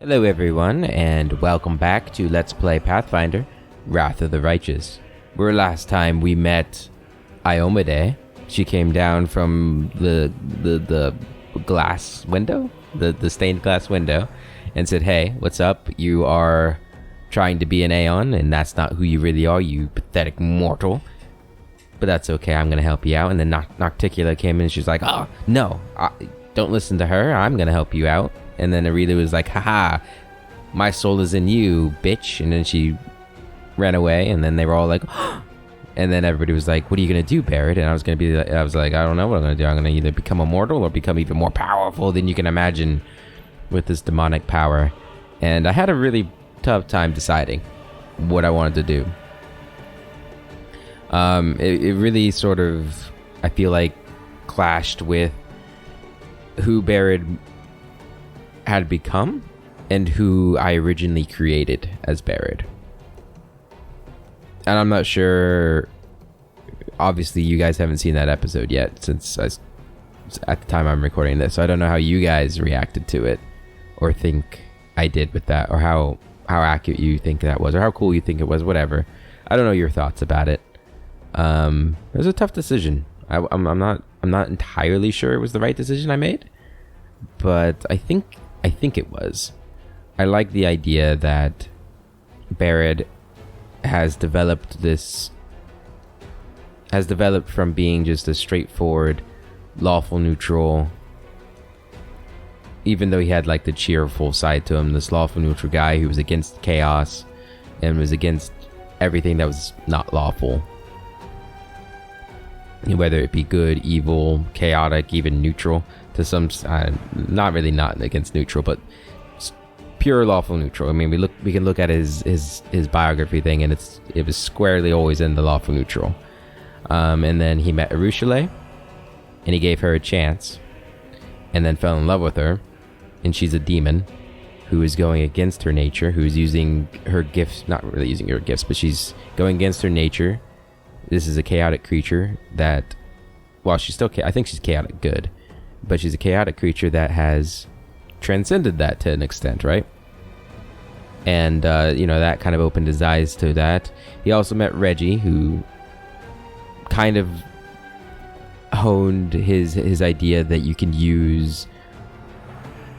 Hello everyone, and welcome back to Let's Play Pathfinder, Wrath of the Righteous. Where last time we met Iomade. She came down from the glass window, the stained glass window, and said, "Hey, what's up? You are trying to be an Aeon, and that's not who you really are, you pathetic mortal. But that's okay, I'm gonna help you out." And then Nocticula came in and she's like, "Oh, no, don't listen to her, I'm gonna help you out." And then Aurelia was like, "Haha, my soul is in you, bitch." And then she ran away, and then they were all like, and then everybody was like, "What are you gonna do, Barrett?" And I was like, "I don't know what I'm gonna do. I'm gonna either become immortal or become even more powerful than you can imagine with this demonic power." And I had a really tough time deciding what I wanted to do. It really sort of, I feel like, clashed with who Barrett had become and who I originally created as Barrett. And I'm not sure, obviously you guys haven't seen that episode yet since at the time I'm recording this, so I don't know how you guys reacted to it or think I did with that, or how accurate you think that was, or how cool you think it was, whatever. I don't know your thoughts about it. It was a tough decision. I'm not entirely sure it was the right decision I made, but I think it was. I like the idea that Barrett has developed from being just a straightforward, lawful neutral, even though he had like the cheerful side to him, this lawful neutral guy who was against chaos and was against everything that was not lawful. Whether it be good, evil, chaotic, even neutral to some, not against neutral, but pure lawful neutral. I mean, we can look at his biography thing, and it was squarely always in the lawful neutral. And then he met Arushale, and he gave her a chance, and then fell in love with her, and she's a demon who is going against her nature, who is using her gifts, not really using her gifts, but she's going against her nature. This is a chaotic creature that, well, she's still, I think she's chaotic good, but she's a chaotic creature that has transcended that to an extent, right? And, that kind of opened his eyes to that. He also met Reggie, who kind of honed his idea that you can use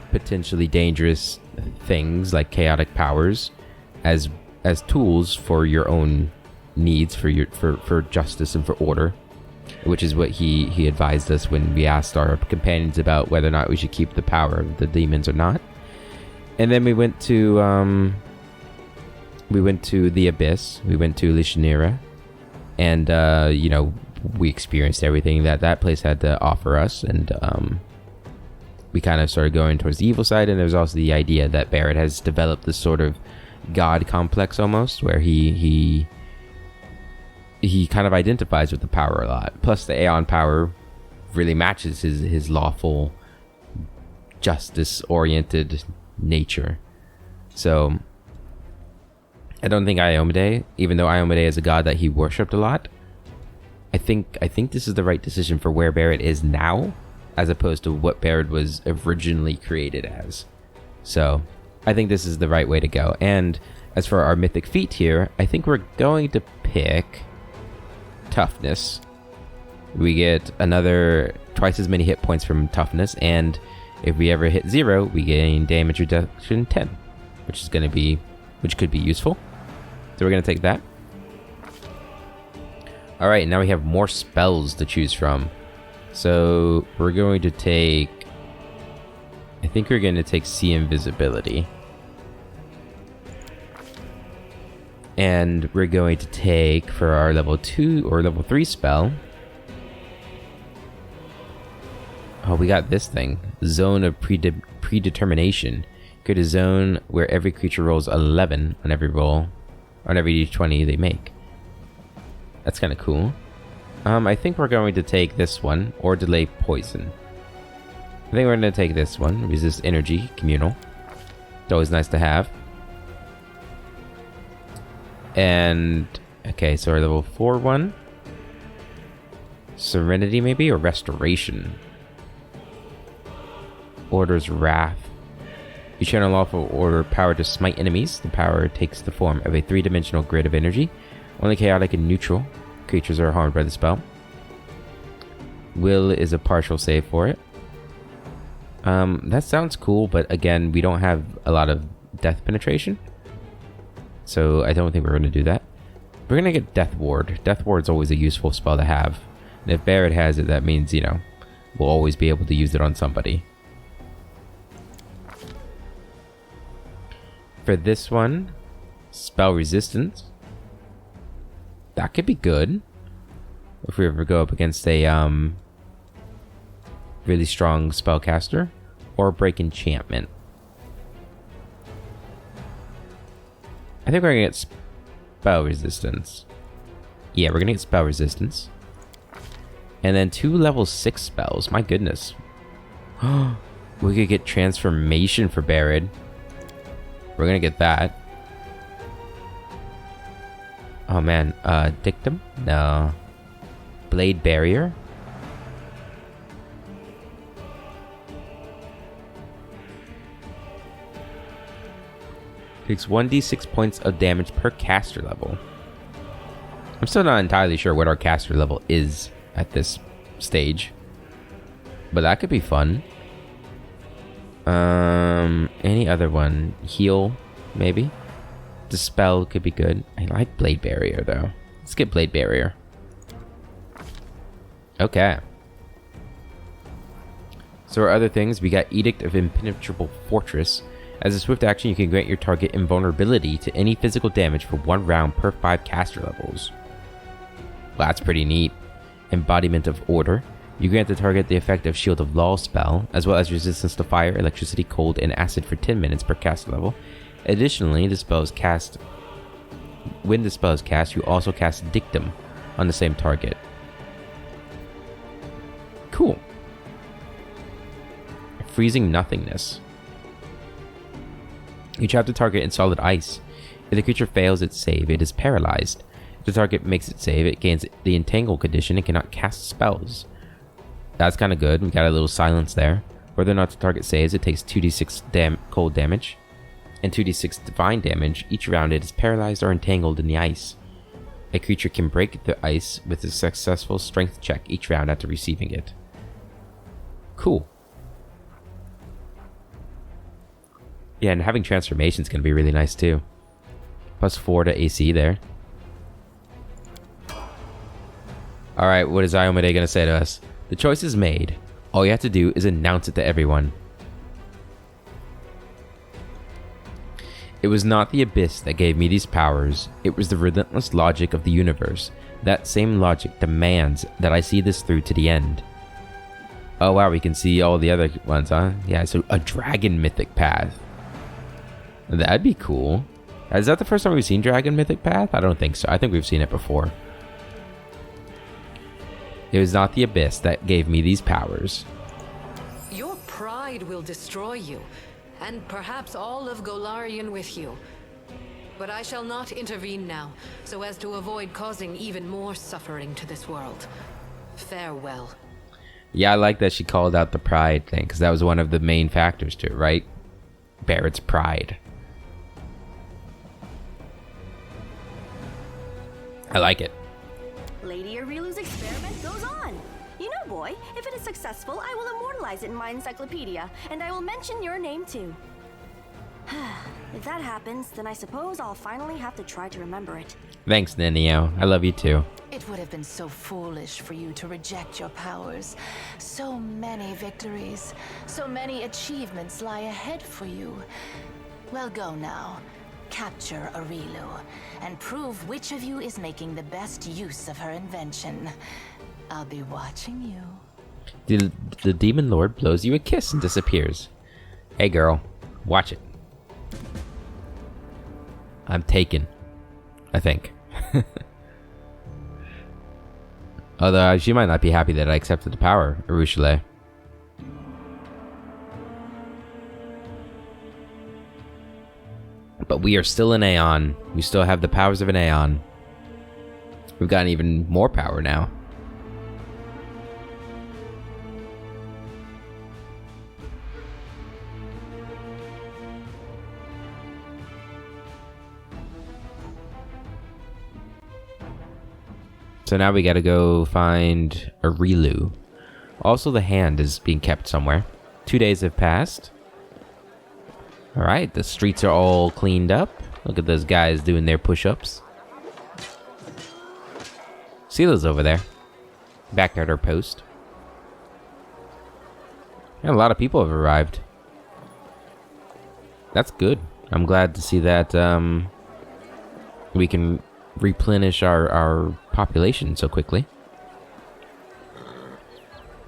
potentially dangerous things like chaotic powers as tools for your own needs, for justice and for order, which is what he advised us when we asked our companions about whether or not we should keep the power of the demons or not. And then we went to the Abyss, we went to Lishanira, and we experienced everything that place had to offer us, and we kind of started going towards the evil side. And there's also the idea that Barrett has developed this sort of god complex almost, where he kind of identifies with the power a lot. Plus the Aeon power really matches his lawful, justice-oriented nature. So I don't think Iomade, even though Iomade is a god that he worshipped a lot, I think this is the right decision for where Barrett is now, as opposed to what Barrett was originally created as. So I think this is the right way to go. And as for our mythic feat here, I think we're going to pick toughness. We get another twice as many hit points from toughness, and if we ever hit 0, we gain damage reduction 10, which could be useful. So we're gonna take that. All right, now we have more spells to choose from. So we're going to take, I think we're going to take See Invisibility. And we're going to take, for our level 2 or level 3 spell, oh, we got this thing, Zone of Predetermination. Create a zone where every creature rolls 11 on every roll, on every d20 they make. That's kind of cool. I think we're going to take this one, or Delay Poison. I think we're going to take this one, Resist Energy, Communal. It's always nice to have. And, okay, so our level 4 one. Serenity, maybe, or Restoration. Order's Wrath. You channel lawful order power to smite enemies. The power takes the form of a 3-dimensional grid of energy. Only chaotic and neutral creatures are harmed by the spell. Will is a partial save for it. That sounds cool, but again, we don't have a lot of death penetration. So I don't think we're going to do that. We're going to get Death Ward. Death Ward's always a useful spell to have. And if Barrett has it, that means, you know, we'll always be able to use it on somebody. For this one, spell resistance. That could be good. If we ever go up against a really strong spellcaster. Or break enchantment. I think we're going to get spell resistance. Yeah, we're going to get spell resistance. And then 2 level 6 spells. My goodness. We could get transformation for Barrett. We're gonna get that. Oh man, Dictum? No. Blade Barrier? Takes 1d6 points of damage per caster level. I'm still not entirely sure what our caster level is at this stage. But that could be fun. Any other one? Heal, maybe? Dispel could be good. I like Blade Barrier, though. Let's get Blade Barrier. Okay. So our other things, we got Edict of Impenetrable Fortress. As a swift action, you can grant your target invulnerability to any physical damage for 1 round per 5 caster levels. Well, that's pretty neat. Embodiment of Order. You grant the target the effect of Shield of Law spell, as well as resistance to fire, electricity, cold, and acid for 10 minutes per caster level. Additionally, when the spell is cast, you also cast Dictum on the same target. Cool. Freezing Nothingness. You trap the target in solid ice. If the creature fails its save, it is paralyzed. If the target makes its save, it gains the Entangle condition and cannot cast spells. That's kind of good. We got a little silence there. Whether or not the target saves, it takes 2d6 cold damage and 2d6 divine damage. Each round it is paralyzed or entangled in the ice. A creature can break the ice with a successful strength check each round after receiving it. Cool. Yeah, and having transformation is going to be really nice too. +4 to AC there. Alright, what is Iomade going to say to us? The choice is made. All you have to do is announce it to everyone. It was not the abyss that gave me these powers. It was the relentless logic of the universe. That same logic demands that I see this through to the end. Oh wow, we can see all the other ones, huh? Yeah, so a dragon mythic path. That'd be cool. Is that the first time we've seen dragon mythic path? I don't think so. I think we've seen it before. It was not the abyss that gave me these powers. Your pride will destroy you, and perhaps all of Golarion with you. But I shall not intervene now, so as to avoid causing even more suffering to this world. Farewell. Yeah, I like that she called out the pride thing, because that was one of the main factors to it, right? Barrett's pride. I like it. Lady Arilu's experiment goes on. You know, boy, if it is successful, I will immortalize it in my encyclopedia, and I will mention your name too. If that happens, then I suppose I'll finally have to try to remember it. Thanks, Nenio. I love you too. It would have been so foolish for you to reject your powers. So many victories, so many achievements lie ahead for you. Well, go now. Capture Arilu, and prove which of you is making the best use of her invention. I'll be watching you. The Demon Lord blows you a kiss and disappears. Hey girl, watch it. I'm taken. I think. Although she might not be happy that I accepted the power, Arushale. But we are still an Aeon. We still have the powers of an Aeon. We've gotten even more power now. So now we gotta go find a Relu. Also, the hand is being kept somewhere. 2 days have passed. Alright, the streets are all cleaned up. Look at those guys doing their push-ups. Sela's over there. Back at her post. And a lot of people have arrived. That's good. I'm glad to see that we can replenish our population so quickly.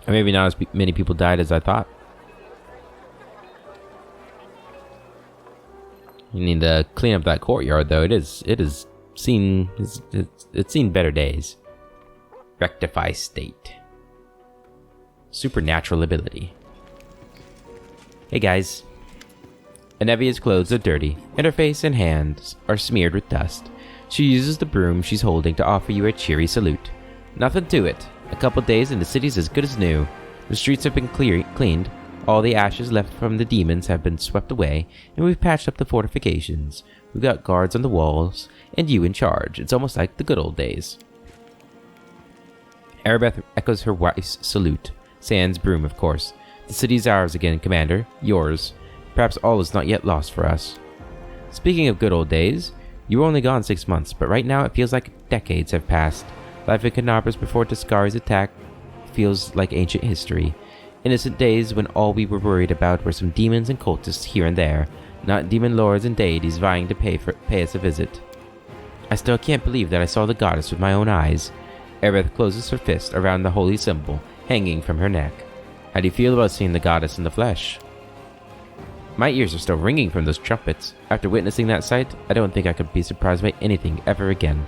Or maybe not as many people died as I thought. You need to clean up that courtyard, though. It's seen better days. Rectify state. Supernatural ability. Hey guys. Anevia's clothes are dirty, and her face and hands are smeared with dust. She uses the broom she's holding to offer you a cheery salute. Nothing to it. A couple days and the city's as good as new. The streets have been cleaned, all the ashes left from the demons have been swept away, and we've patched up the fortifications. We've got guards on the walls, and you in charge. It's almost like the good old days. Arabeth echoes her wife's salute. Sans broom, of course. The city's ours again, Commander. Yours. Perhaps all is not yet lost for us. Speaking of good old days, you were only gone 6 months, but right now it feels like decades have passed. Life in Canabras before Tascari's attack feels like ancient history. Innocent days when all we were worried about were some demons and cultists here and there, not demon lords and deities vying to pay us a visit. I still can't believe that I saw the goddess with my own eyes. Aerith closes her fist around the holy symbol hanging from her neck. How do you feel about seeing the goddess in the flesh? My ears are still ringing from those trumpets. After witnessing that sight, I don't think I could be surprised by anything ever again.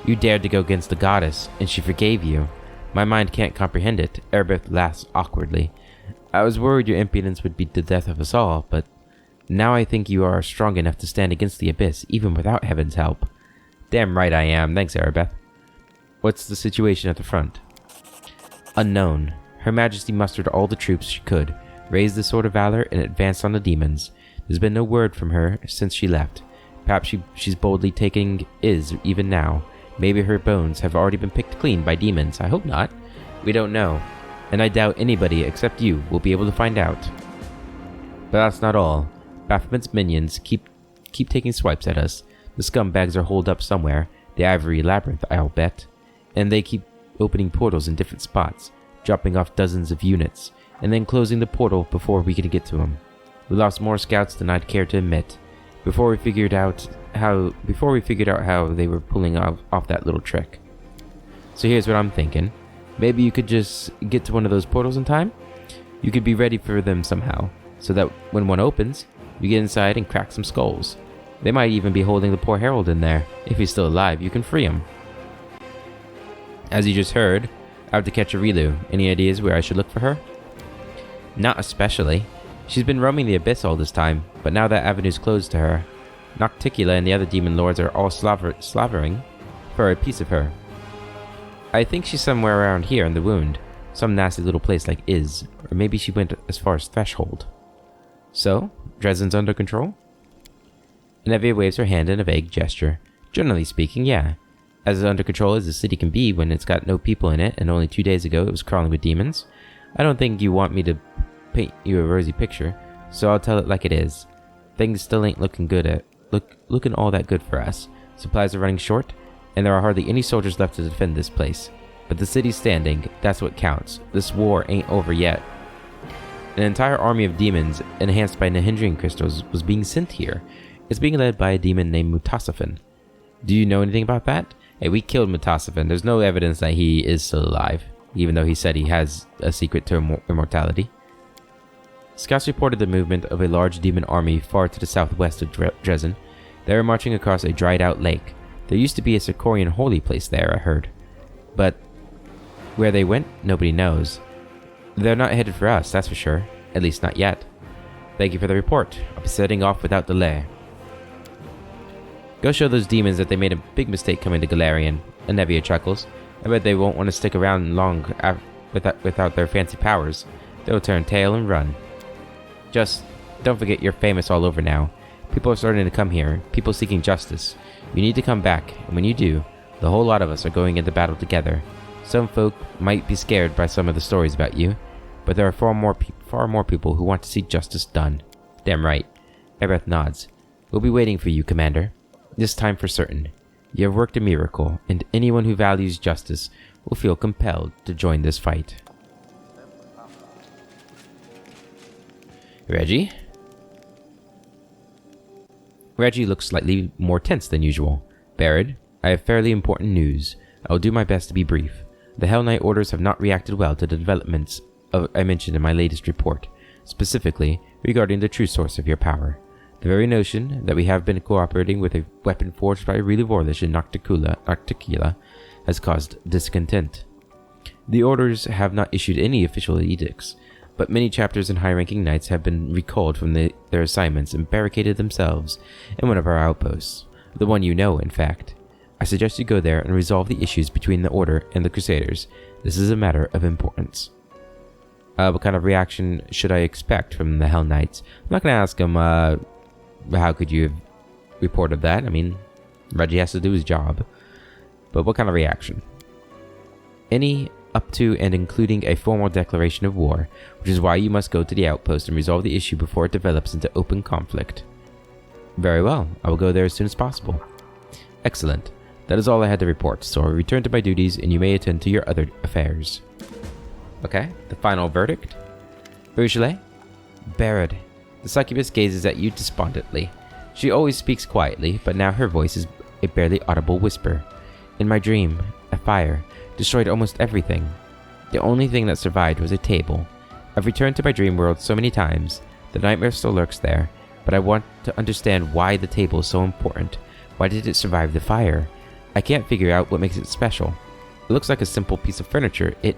You dared to go against the goddess, and she forgave you. My mind can't comprehend it. Erebeth laughs awkwardly. I was worried your impudence would be the death of us all, but now I think you are strong enough to stand against the abyss, even without heaven's help. Damn right I am. Thanks, Erebeth. What's the situation at the front? Unknown. Her Majesty mustered all the troops she could, raised the Sword of Valor, and advanced on the demons. There's been no word from her since she left. Perhaps she's boldly taking Is even now. Maybe her bones have already been picked clean by demons. I hope not. We don't know. And I doubt anybody except you will be able to find out. But that's not all. Baphomet's minions keep taking swipes at us. The scumbags are holed up somewhere. The Ivory Labyrinth, I'll bet. And they keep opening portals in different spots, dropping off dozens of units, and then closing the portal before we can get to them. We lost more scouts than I'd care to admit. Before we figured out how they were pulling off that little trick. So here's what I'm thinking. Maybe you could just get to one of those portals in time? You could be ready for them somehow, so that when one opens, you get inside and crack some skulls. They might even be holding the poor Herald in there. If he's still alive, you can free him. As you just heard, I have to catch a Relu. Any ideas where I should look for her? Not especially. She's been roaming the abyss all this time, but now that avenue's closed to her, Nocticula and the other demon lords are all slavering for a piece of her. I think she's somewhere around here in the wound, some nasty little place like Is, or maybe she went as far as Threshold. So, Dresden's under control? Nevia waves her hand in a vague gesture. Generally speaking, yeah. As under control as the city can be when it's got no people in it, and only 2 days ago it was crawling with demons. I don't think you want me to paint you a rosy picture, so I'll tell it like it is. Things still ain't looking all that good for us. Supplies are running short, and there are hardly any soldiers left to defend this place. But the city's standing, that's what counts. This war ain't over yet. An entire army of demons, enhanced by Nahindrian crystals, was being sent here. It's being led by a demon named Mutasafin. Do you know anything about that? Hey, we killed Mutasafin. There's no evidence that he is still alive, even though he said he has a secret to immortality. Scouts reported the movement of a large demon army far to the southwest of Dresden. They were marching across a dried-out lake. There used to be a Sicorian holy place there, I heard. But where they went, nobody knows. They're not headed for us, that's for sure. At least not yet. Thank you for the report. I'll be setting off without delay. Go show those demons that they made a big mistake coming to Galarian. Anevia chuckles. I bet they won't want to stick around long without their fancy powers. They'll turn tail and run. Just don't forget you're famous all over now. People are starting to come here. People seeking justice. You need to come back, and when you do, The whole lot of us are going into battle together. Some folk might be scared by some of the stories about you, but there are far more people who want to see justice done. Damn right. Aerith nods. We'll be waiting for you, Commander. This time for certain. You have worked a miracle, and anyone who values justice will feel compelled to join this fight. Reggie? Reggie looks slightly more tense than usual. Barrett, I have fairly important news. I will do my best to be brief. The Hell Knight orders have not reacted well to the developments I mentioned in my latest report, specifically regarding the true source of your power. The very notion that we have been cooperating with a weapon forged by Really Vorlish in Nocticula has caused discontent. The orders have not issued any official edicts, but many chapters and high-ranking knights have been recalled from their assignments and barricaded themselves in one of our outposts, the one you know, in fact. I suggest you go there and resolve the issues between the Order and the Crusaders. This is a matter of importance. What kind of reaction should I expect from the Hell Knights? I'm not going to ask them, how could you have reported that? I mean, Reggie has to do his job. But what kind of reaction? Any up to and including a formal declaration of war, which is why you must go to the outpost and resolve the issue before it develops into open conflict. Very well, I will go there as soon as possible. Excellent. That is all I had to report, so I will return to my duties and you may attend to your other affairs. Okay, the final verdict. Ursula? Barrett. The succubus gazes at you despondently. She always speaks quietly, but now her voice is a barely audible whisper. In my dream, a fire destroyed almost everything. The only thing that survived was a table. I've returned to my dream world so many times. The nightmare still lurks there, but I want to understand why the table is so important. Why did it survive the fire? I can't figure out what makes it special. It looks like a simple piece of furniture. It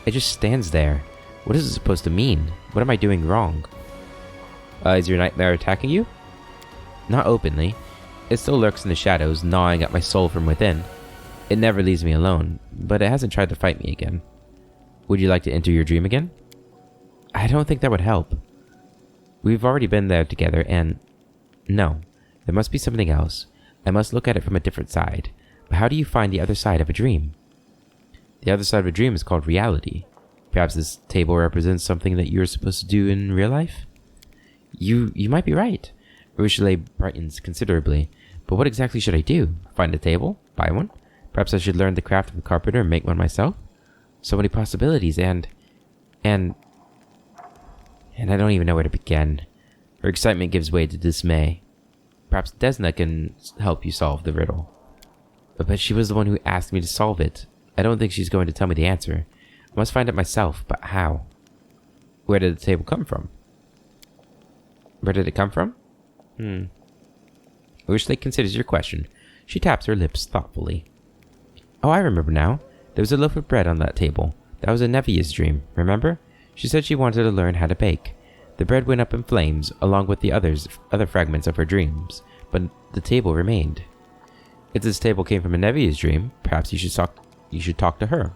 just stands there. What is it supposed to mean? What am I doing wrong? Is your nightmare attacking you? Not openly. It still lurks in the shadows, gnawing at my soul from within. It never leaves me alone, but it hasn't tried to fight me again. Would you like to enter your dream again? I don't think that would help. We've already been there together and... No, there must be something else. I must look at it from a different side. But how do you find the other side of a dream? The other side of a dream is called reality. Perhaps this table represents something that you're supposed to do in real life? You might be right. Ursula brightens considerably. But what exactly should I do? Find a table? Buy one? Perhaps I should learn the craft of a carpenter and make one myself? So many possibilities and I don't even know where to begin. Her excitement gives way to dismay. Perhaps Desna can help you solve the riddle. But she was the one who asked me to solve it. I don't think she's going to tell me the answer. I must find it myself, but how? Where did the table come from? Where did it come from? Ursula considers your question. She taps her lips thoughtfully. Oh, I remember now. There was a loaf of bread on that table. That was Nevia's dream, remember? She said she wanted to learn how to bake. The bread went up in flames, along with the other fragments of her dreams, but the table remained. If this table came from Nevia's dream, perhaps you should talk to her.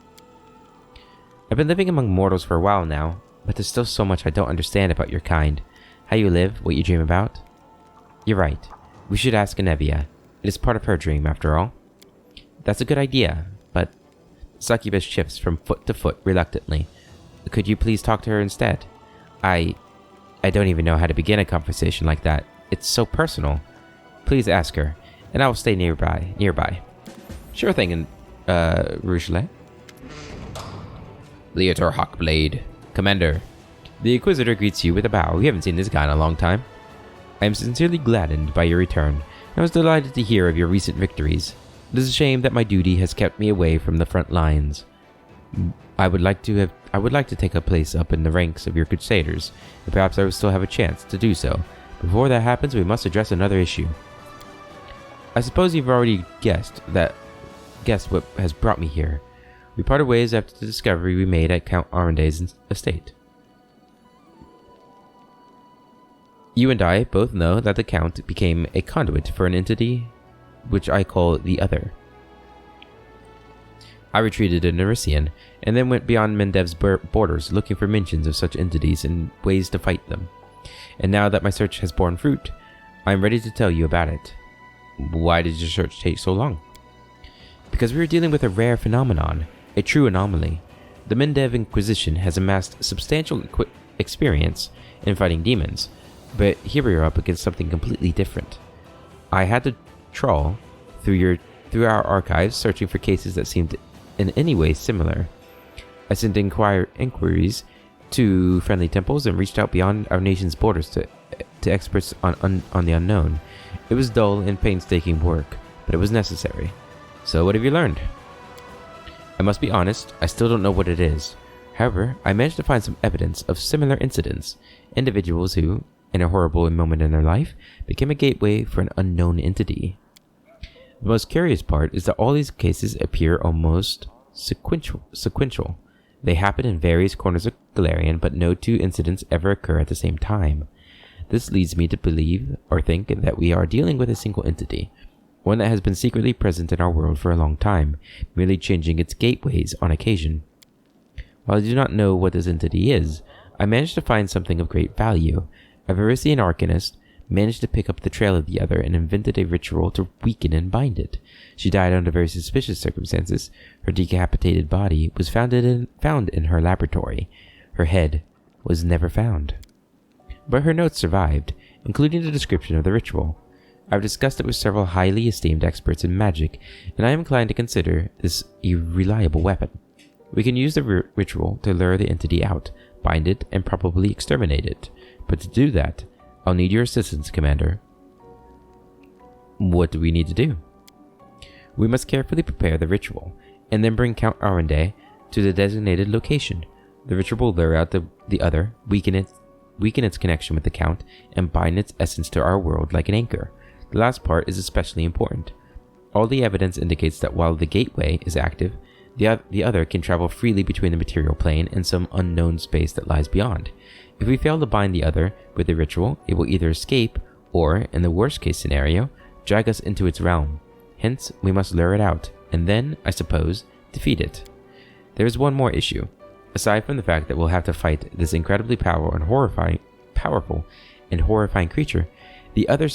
I've been living among mortals for a while now, but there's still so much I don't understand about your kind. How you live, what you dream about. You're right. We should ask Nevia. It is part of her dream, after all. That's a good idea, but... Succubus shifts from foot to foot reluctantly. Could you please talk to her instead? I don't even know how to begin a conversation like that. It's so personal. Please ask her, and I will stay nearby. Sure thing, Rougelet. Leotor Hawkblade. Commander. The Inquisitor greets you with a bow. We haven't seen this guy in a long time. I am sincerely gladdened by your return. I was delighted to hear of your recent victories. It is a shame that my duty has kept me away from the front lines. I would like to take a place up in the ranks of your Crusaders, and perhaps I will still have a chance to do so. Before that happens, we must address another issue. I suppose you've already guessed what has brought me here. We parted ways after the discovery we made at Count Arenda's estate. You and I both know that the Count became a conduit for an entity which I call the Other. I retreated in Nerisian, and then went beyond Mendev's borders looking for mentions of such entities and ways to fight them. And now that my search has borne fruit, I am ready to tell you about it. Why did your search take so long? because we are dealing with a rare phenomenon, a true anomaly. The Mendev Inquisition has amassed substantial experience in fighting demons, but here we are up against something completely different. I had to trawl through our archives searching for cases that seemed in any way similar. I sent inquiries to friendly temples and reached out beyond our nation's borders to experts on the unknown. It was dull and painstaking work, but it was necessary. So what have you learned? I must be honest, I still don't know what it is. However, I managed to find some evidence of similar incidents, individuals who, in a horrible moment in their life, became a gateway for an unknown entity. The most curious part is that all these cases appear almost sequential. They happen in various corners of Golarion, but no two incidents ever occur at the same time. This leads me to believe or think that we are dealing with a single entity, one that has been secretly present in our world for a long time, merely changing its gateways on occasion. While I do not know what this entity is, I managed to find something of great value. A Varisian arcanist managed to pick up the trail of the other and invented a ritual to weaken and bind it. She died under very suspicious circumstances. Her decapitated body was found in her laboratory. Her head was never found. But her notes survived, including the description of the ritual. I've discussed it with several highly esteemed experts in magic, and I am inclined to consider this a reliable weapon. We can use the ritual to lure the entity out, bind it, and probably exterminate it. But to do that, I'll need your assistance, Commander. What do we need to do? We must carefully prepare the ritual, and then bring Count Arende to the designated location. The ritual will lure out the other, weaken its connection with the Count, and bind its essence to our world like an anchor. The last part is especially important. All the evidence indicates that while the gateway is active, the other can travel freely between the material plane and some unknown space that lies beyond. If we fail to bind the other with the ritual, it will either escape or, in the worst case scenario, drag us into its realm. Hence, we must lure it out, and then, I suppose, defeat it. There is one more issue. Aside from the fact that we'll have to fight this incredibly powerful and horrifying creature, the other's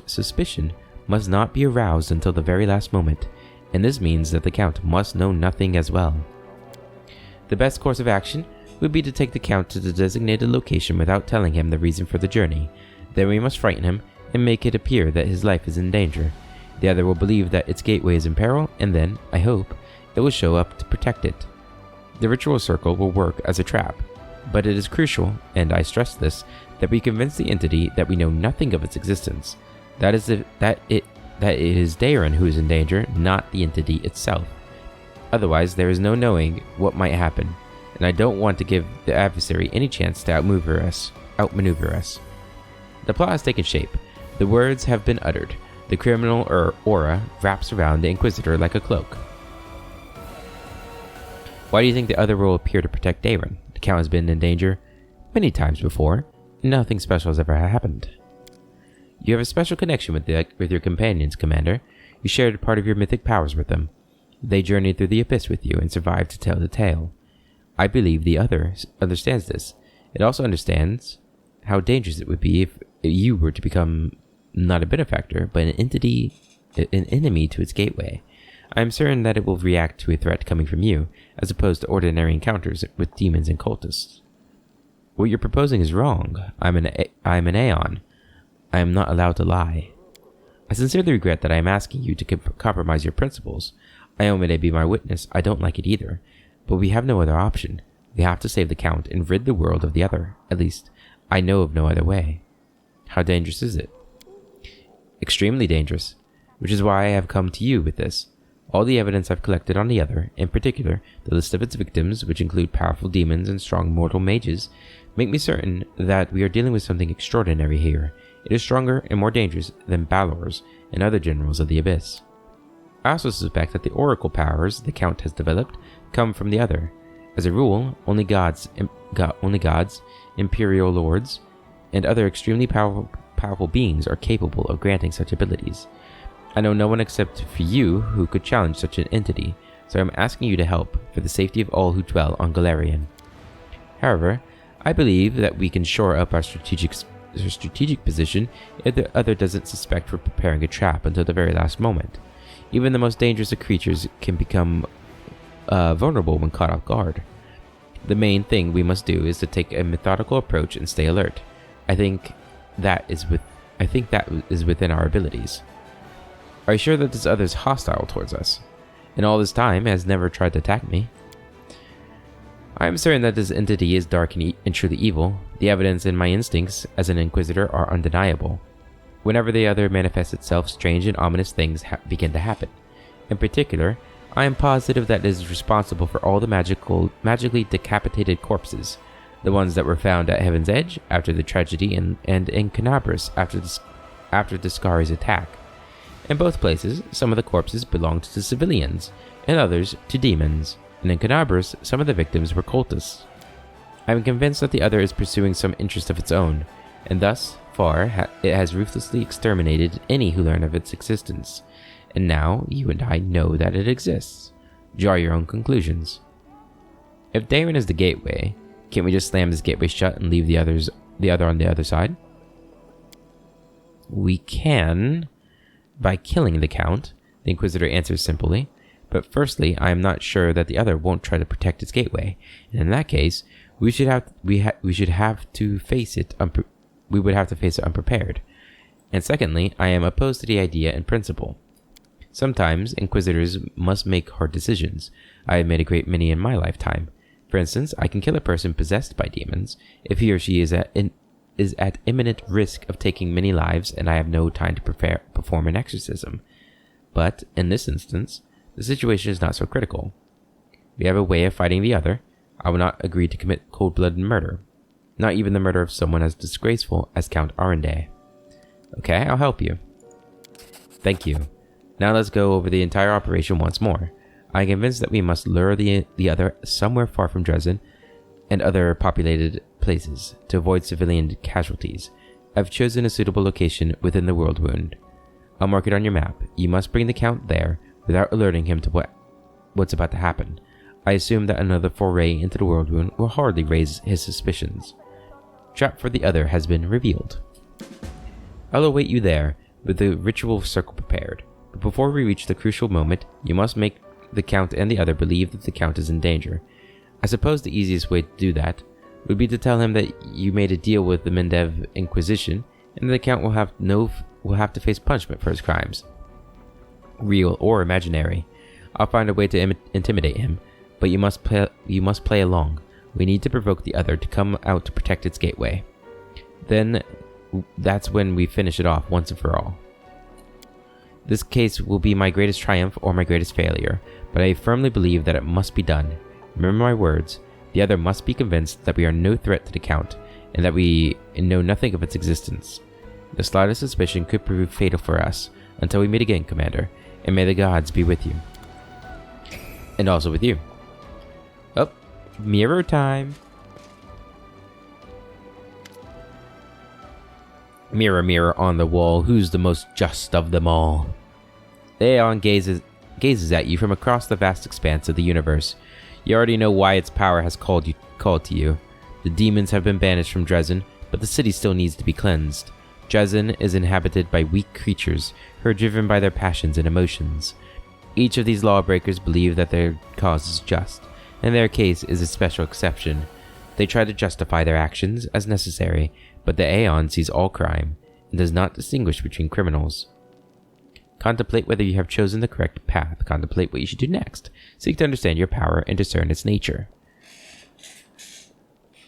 suspicion must not be aroused until the very last moment, and this means that the Count must know nothing as well. The best course of action would be to take the Count to the designated location without telling him the reason for the journey. Then we must frighten him and make it appear that his life is in danger. The other will believe that its gateway is in peril, and then, I hope, it will show up to protect it. The ritual circle will work as a trap, but it is crucial, and I stress this, that we convince the entity that we know nothing of its existence. That it is Daeron who is in danger, not the entity itself. Otherwise, there is no knowing what might happen, and I don't want to give the adversary any chance to outmaneuver us. The plot has taken shape. The words have been uttered. The criminal aura wraps around the Inquisitor like a cloak. Why do you think the other will appear to protect Daeron? The Count has been in danger many times before, and nothing special has ever happened. You have a special connection with your companions, Commander. You shared a part of your mythic powers with them. They journeyed through the abyss with you and survived to tell the tale. I believe the other understands this. It also understands how dangerous it would be if you were to become not a benefactor, but an enemy to its gateway. I am certain that it will react to a threat coming from you, as opposed to ordinary encounters with demons and cultists. What you're proposing is wrong. I'm an Aeon. I am not allowed to lie. I sincerely regret that I am asking you to compromise your principles. Iome may be my witness. I don't like it either. But we have no other option. We have to save the Count and rid the world of the other. At least, I know of no other way. How dangerous is it? Extremely dangerous, which is why I have come to you with this. All the evidence I've collected on the other, in particular, the list of its victims, which include powerful demons and strong mortal mages, make me certain that we are dealing with something extraordinary here. It is stronger and more dangerous than Balor's and other generals of the Abyss. I also suspect that the oracle powers the Count has developed come from the other. As a rule, only gods, imperial lords, and other extremely powerful beings are capable of granting such abilities. I know no one except for you who could challenge such an entity, so I'm asking you to help for the safety of all who dwell on Golarion. However, I believe that we can shore up our strategic position if the other doesn't suspect we're preparing a trap until the very last moment. Even the most dangerous of creatures can become vulnerable when caught off guard. The main thing we must do is to take a methodical approach and stay alert. I think that is within our abilities. Are you sure that this other is hostile towards us? In all this time, has never tried to attack me. I am certain that this entity is dark and truly evil. The evidence in my instincts as an Inquisitor are undeniable. Whenever the other manifests itself, strange and ominous things begin to happen. In particular, I am positive that it is responsible for all the magically decapitated corpses, the ones that were found at Heaven's Edge after the tragedy and in Canabras after the Scari's attack. In both places, some of the corpses belonged to civilians, and others to demons, and in Canabras, some of the victims were cultists. I am convinced that the other is pursuing some interest of its own, and thus far it has ruthlessly exterminated any who learn of its existence. And now you and I know that it exists. Draw your own conclusions. If Daeron is the gateway, can't we just slam this gateway shut and leave the other on the other side? We can, by killing the Count, the Inquisitor answers simply. But firstly, I am not sure that the other won't try to protect its gateway, and in that case, we would have to face it unprepared. And secondly, I am opposed to the idea in principle. Sometimes Inquisitors must make hard decisions. I have made a great many in my lifetime. For instance, I can kill a person possessed by demons if he or she is at imminent risk of taking many lives and I have no time to perform an exorcism. But in this instance, the situation is not so critical. We have a way of fighting the other. I will not agree to commit cold-blooded murder. Not even the murder of someone as disgraceful as Count Arendelle. Okay, I'll help you. Thank you. Now let's go over the entire operation once more. I am convinced that we must lure the other somewhere far from Dresden and other populated places to avoid civilian casualties. I've chosen a suitable location within the World Wound. I'll mark it on your map. You must bring the Count there without alerting him to what's about to happen. I assume that another foray into the World Wound will hardly raise his suspicions. Trap for the other has been revealed. I'll await you there with the ritual circle prepared. But before we reach the crucial moment, you must make the Count and the other believe that the Count is in danger. I suppose the easiest way to do that would be to tell him that you made a deal with the Mendev Inquisition, and the Count will have to face punishment for his crimes, real or imaginary. I'll find a way to intimidate him, but you must play along. We need to provoke the other to come out to protect its gateway. Then that's when we finish it off once and for all. This case will be my greatest triumph or my greatest failure, but I firmly believe that it must be done. Remember my words. The other must be convinced that we are no threat to the Count, and that we know nothing of its existence. The slightest suspicion could prove fatal for us. Until we meet again, Commander, and may the gods be with you. And also with you. Oh, mirror time. Mirror, mirror on the wall, who's the most just of them all? Aeon gazes at you from across the vast expanse of the universe. You already know why its power has called to you. The demons have been banished from Dresden, but the city still needs to be cleansed. Dresden is inhabited by weak creatures who are driven by their passions and emotions. Each of these lawbreakers believe that their cause is just, and their case is a special exception. They try to justify their actions as necessary, but the Aeon sees all crime and does not distinguish between criminals. Contemplate whether you have chosen the correct path. Contemplate what you should do next. Seek to understand your power and discern its nature.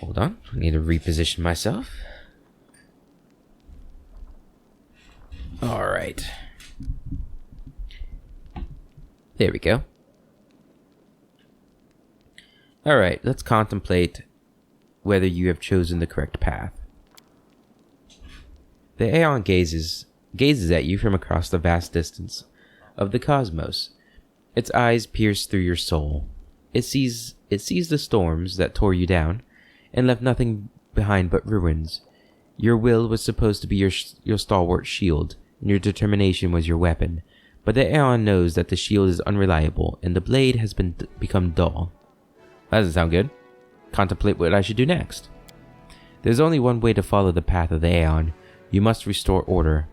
Hold on, I need to reposition myself. Alright. There we go. Alright, let's contemplate whether you have chosen the correct path. The Aeon gazes at you from across the vast distance of the cosmos. Its eyes pierce through your soul. It sees the storms that tore you down and left nothing behind but ruins. Your will was supposed to be your stalwart shield, and your determination was your weapon. But the Aeon knows that the shield is unreliable, and the blade has become dull. That doesn't sound good. Contemplate what I should do next. There's only one way to follow the path of the Aeon. You must restore order.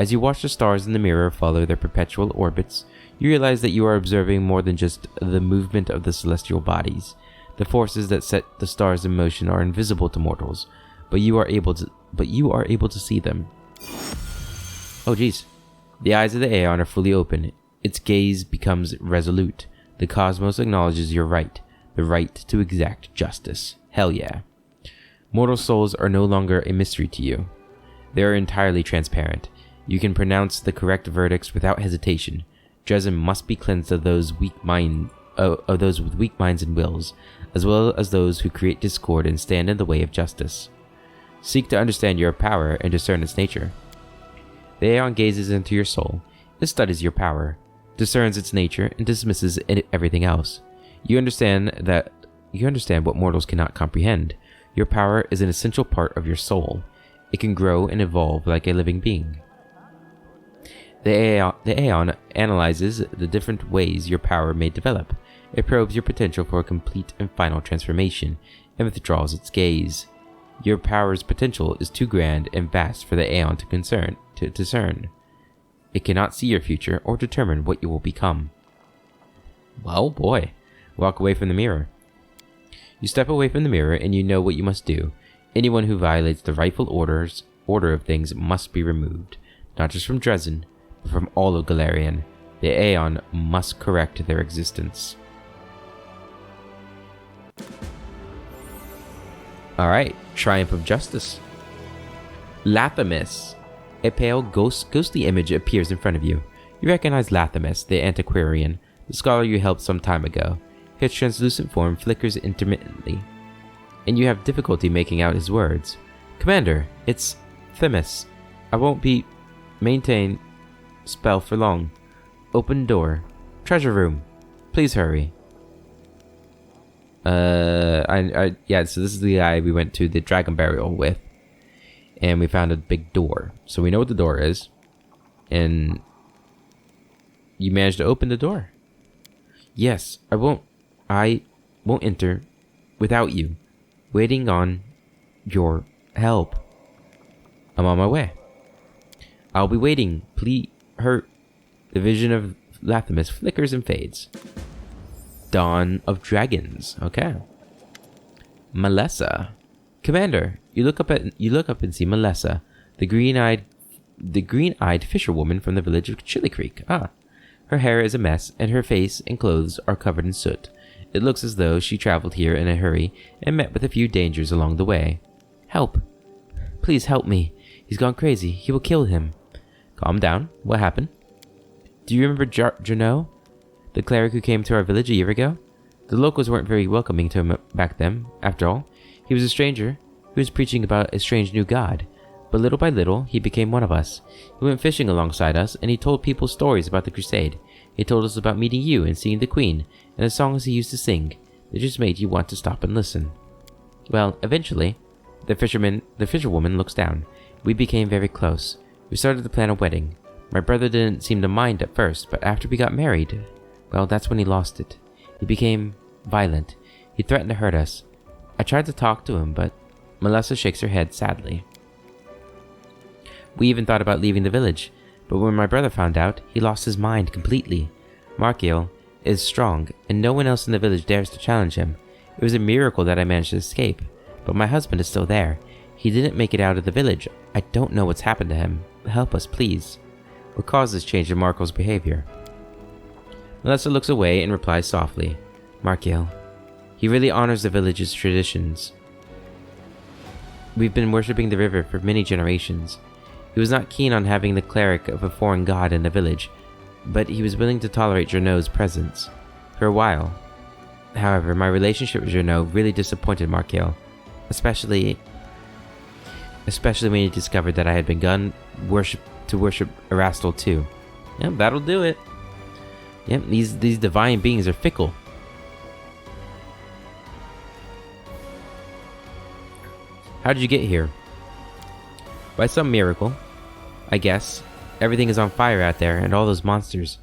As you watch the stars in the mirror follow their perpetual orbits, you realize that you are observing more than just the movement of the celestial bodies. The forces that set the stars in motion are invisible to mortals, but you are able to see them. Oh geez. The eyes of the Aeon are fully open. Its gaze becomes resolute. The cosmos acknowledges your right, the right to exact justice. Hell yeah. Mortal souls are no longer a mystery to you. They are entirely transparent. You can pronounce the correct verdicts without hesitation. Dresden must be cleansed of those with weak minds and wills, as well as those who create discord and stand in the way of justice. Seek to understand your power and discern its nature. The Aeon gazes into your soul. It studies your power, discerns its nature, and dismisses everything else. You understand what mortals cannot comprehend. Your power is an essential part of your soul. It can grow and evolve like a living being. The Aeon analyzes the different ways your power may develop. It probes your potential for a complete and final transformation, and withdraws its gaze. Your power's potential is too grand and vast for the Aeon to discern. It cannot see your future or determine what you will become. Well, boy. Walk away from the mirror. You step away from the mirror and you know what you must do. Anyone who violates the rightful order of things must be removed. Not just from Dresden, but from all of Golarion. The Aeon must correct their existence. Alright, Triumph of Justice. Lathamis. A pale, ghostly image appears in front of you. You recognize Lathamis, the antiquarian, the scholar you helped some time ago. His translucent form flickers intermittently, and you have difficulty making out his words. Commander, it's Themis. I won't be maintain spell for long. Open door. Treasure room. Please hurry. Yeah, so this is the guy we went to the dragon burial with. And we found a big door. So we know what the door is. And you managed to open the door. Yes, I won't enter without you. Waiting on your help. I'm on my way. I'll be waiting. Please, hurt. The vision of Lathamis flickers and fades. Dawn of Dragons. Okay. Melessa. Commander, you look up and see Melessa, the green-eyed fisherwoman from the village of Chili Creek. Her hair is a mess, and her face and clothes are covered in soot. It looks as though she traveled here in a hurry and met with a few dangers along the way. Help. Please help me. He's gone crazy. He will kill him. Calm down. What happened? Do you remember Janot, the cleric who came to our village a year ago? The locals weren't very welcoming to him back then. After all, he was a stranger who was preaching about a strange new god. But little by little, he became one of us. He went fishing alongside us, and he told people stories about the crusade. He told us about meeting you and seeing the queen, and the songs he used to sing. They just made you want to stop and listen. Well, eventually, the fisherwoman looks down. We became very close. We started to plan a wedding. My brother didn't seem to mind at first, but after we got married, well, that's when he lost it. He became violent. He threatened to hurt us. I tried to talk to him, but Melessa shakes her head sadly. We even thought about leaving the village, but when my brother found out, he lost his mind completely. Markiel is strong, and no one else in the village dares to challenge him. It was a miracle that I managed to escape, but my husband is still there. He didn't make it out of the village. I don't know what's happened to him. Help us, please. What caused this change in Markel's behavior? Melissa looks away and replies softly. Markiel. He really honors the village's traditions. We've been worshipping the river for many generations. He was not keen on having the cleric of a foreign god in the village, but he was willing to tolerate Janot's presence. For a while. However, my relationship with Janot really disappointed Markiel, especially when he discovered that I had begun to worship Erastil too. Yep, that'll do it. Yep, these divine beings are fickle. How did you get here? By some miracle, I guess. Everything is on fire out there, and all those monsters.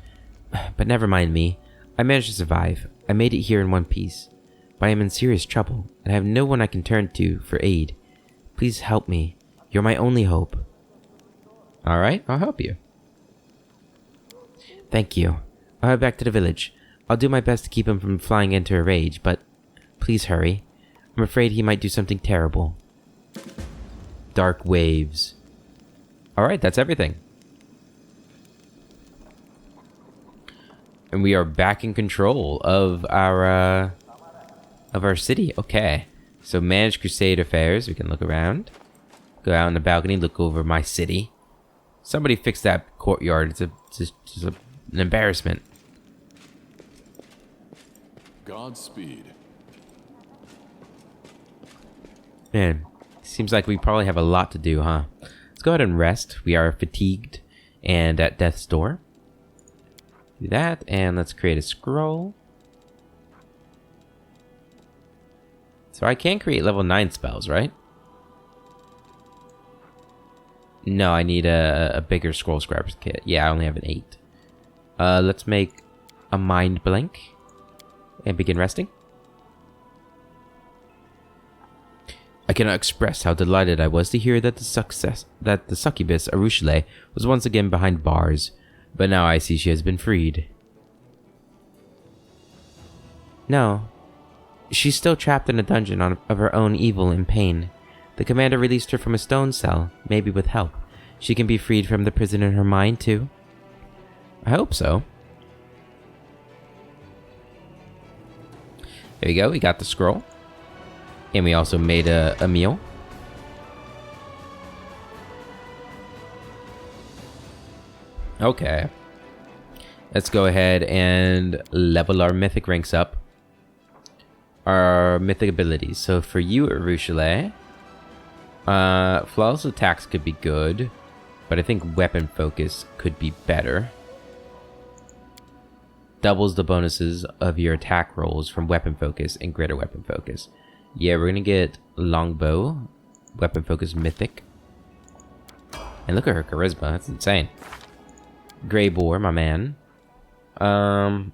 But never mind me. I managed to survive. I made it here in one piece. But I am in serious trouble, and I have no one I can turn to for aid. Please help me. You're my only hope. Alright, I'll help you. Thank you. I'll head back to the village. I'll do my best to keep him from flying into a rage, but please hurry. I'm afraid he might do something terrible. Dark waves. Alright, that's everything. And we are back in control of our city. Okay. So manage crusade affairs. We can look around. Go out on the balcony, look over my city. Somebody fix that courtyard. It's just an embarrassment. Godspeed. Man, seems like we probably have a lot to do, huh? Let's go ahead and rest. We are fatigued and at death's door. Do that, and let's create a scroll. So I can create level 9 spells, right? No, I need a bigger scroll scrapper's kit. Yeah, I only have an 8. Let's make a mind blank and begin resting. I cannot express how delighted I was to hear that the succubus Arushale was once again behind bars, but now I see she has been freed. No, she's still trapped in a dungeon of her own evil and pain. The commander released her from a stone cell, maybe with help. She can be freed from the prison in her mind too. I hope so. There we go, we got the scroll. And we also made a meal. Okay. Let's go ahead and level our mythic ranks up. Our mythic abilities. So for you, Arushale, flawless attacks could be good, but I think weapon focus could be better. Doubles the bonuses of your attack rolls from weapon focus and greater weapon focus. Yeah, we're gonna get longbow, weapon focus mythic. And look at her charisma, that's insane. Grey boar, my man. No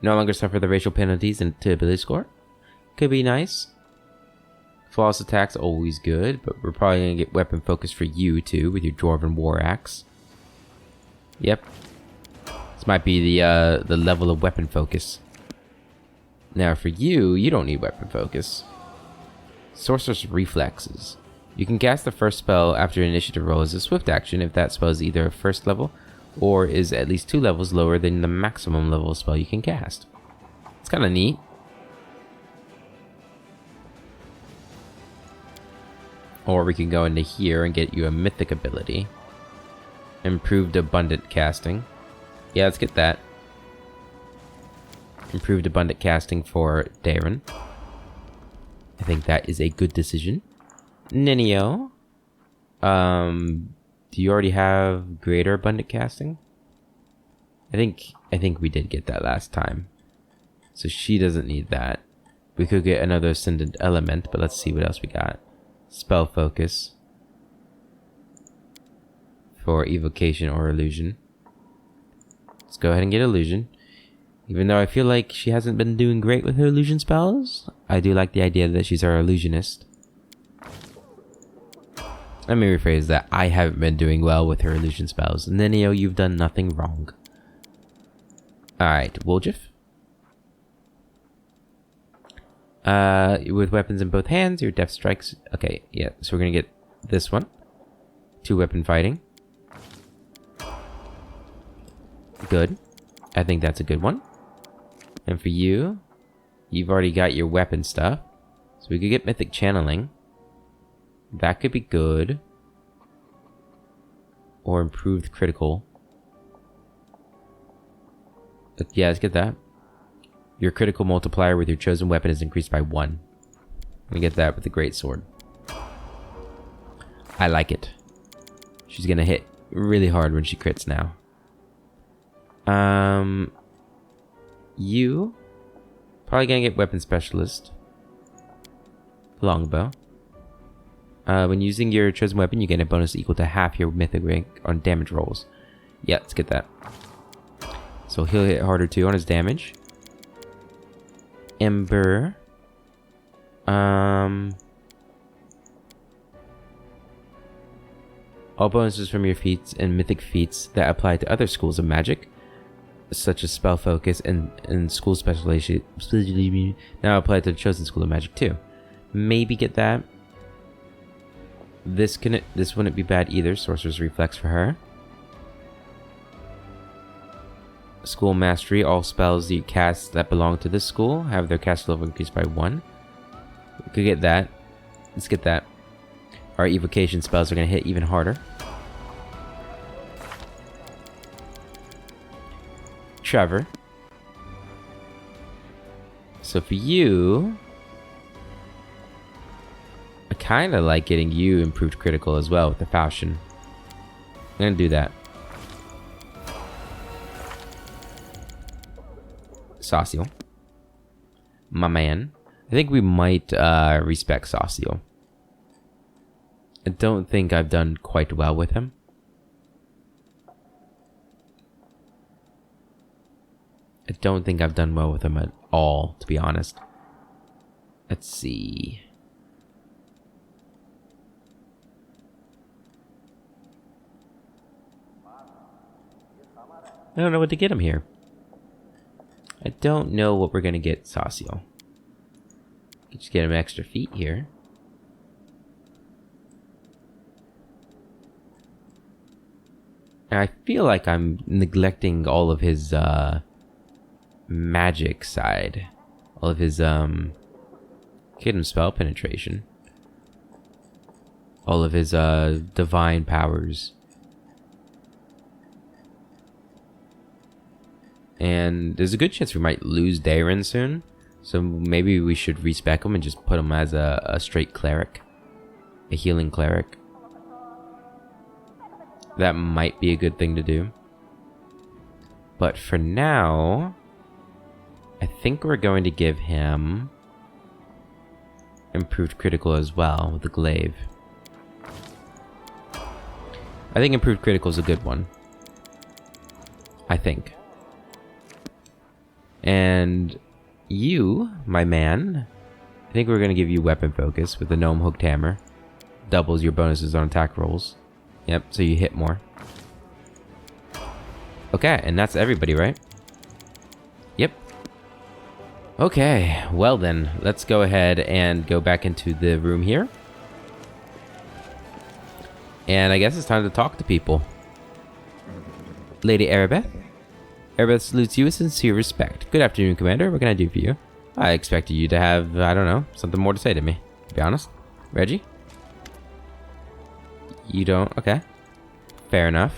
longer suffer the racial penalties to ability score. Could be nice. Flawless attacks always good, but we're probably gonna get weapon focus for you too with your dwarven war axe. Yep. This might be the level of weapon focus. Now for you, you don't need weapon focus. Sorcerer's Reflexes. You can cast the first spell after an initiative roll as a swift action if that spell is either a first level or is at least 2 levels lower than the maximum level of spell you can cast. It's kind of neat. Or we can go into here and get you a mythic ability. Improved abundant casting. Yeah, let's get that. Improved abundant casting for Darren. I think that is a good decision. Ninio. Do you already have greater abundant casting? I think we did get that last time. So she doesn't need that. We could get another ascendant element, but let's see what else we got. Spell focus. For evocation or illusion. Let's go ahead and get illusion. Even though I feel like she hasn't been doing great with her illusion spells, I do like the idea that she's our illusionist. Let me rephrase that. I haven't been doing well with her illusion spells. Ninio, you've done nothing wrong. Alright, Woljif. With weapons in both hands, your deft strikes. Okay, yeah, so we're gonna get this one. 2 weapon fighting. Good. I think that's a good one. And for you, you've already got your weapon stuff. So we could get mythic channeling. That could be good. Or improved critical. Yeah, let's get that. Your critical multiplier with your chosen weapon is increased by 1. We get that with the great sword. I like it. She's gonna hit really hard when she crits now. You probably gonna get weapon specialist. Longbow. When using your chosen weapon, you get a bonus equal to half your mythic rank on damage rolls. Yeah, let's get that. So he'll hit harder too on his damage. Ember. All bonuses from your feats and mythic feats that apply to other schools of magic, such as spell focus and school specialization, now apply to the chosen school of magic too. Maybe get that. This wouldn't be bad either. Sorcerer's Reflex for her. School Mastery. All spells you cast that belong to this school have their cast level increased by 1. We could get that. Let's get that. Our evocation spells are going to hit even harder. Trevor. So for you, I kind of like getting you improved critical as well with the Falchion. I'm going to do that. Sauciel. My man. I think we might respec Sauciel. I don't think I've done quite well with him. I don't think I've done well with him at all, to be honest. Let's see. I don't know what to get him here. I don't know what we're going to get Sauciel. Just get him extra feet here. And I feel like I'm neglecting all of his magic side. All of his get him spell penetration. All of his divine powers. And there's a good chance we might lose Darren soon. So maybe we should respec him and just put him as a straight cleric. A healing cleric. That might be a good thing to do. But for now, I think we're going to give him improved critical as well with the glaive. I think improved critical is a good one. I think. And you, my man, I think we're going to give you weapon focus with the gnome hooked hammer. Doubles your bonuses on attack rolls. Yep, so you hit more. Okay, and that's everybody, right? Yep. Okay, well then, let's go ahead and go back into the room here. And I guess it's time to talk to people. Lady Arabeth? Arabeth salutes you with sincere respect. Good afternoon, Commander. What can I do for you? I expected you to have, I don't know, something more to say to me, to be honest. Reggie? You don't? Okay. Fair enough.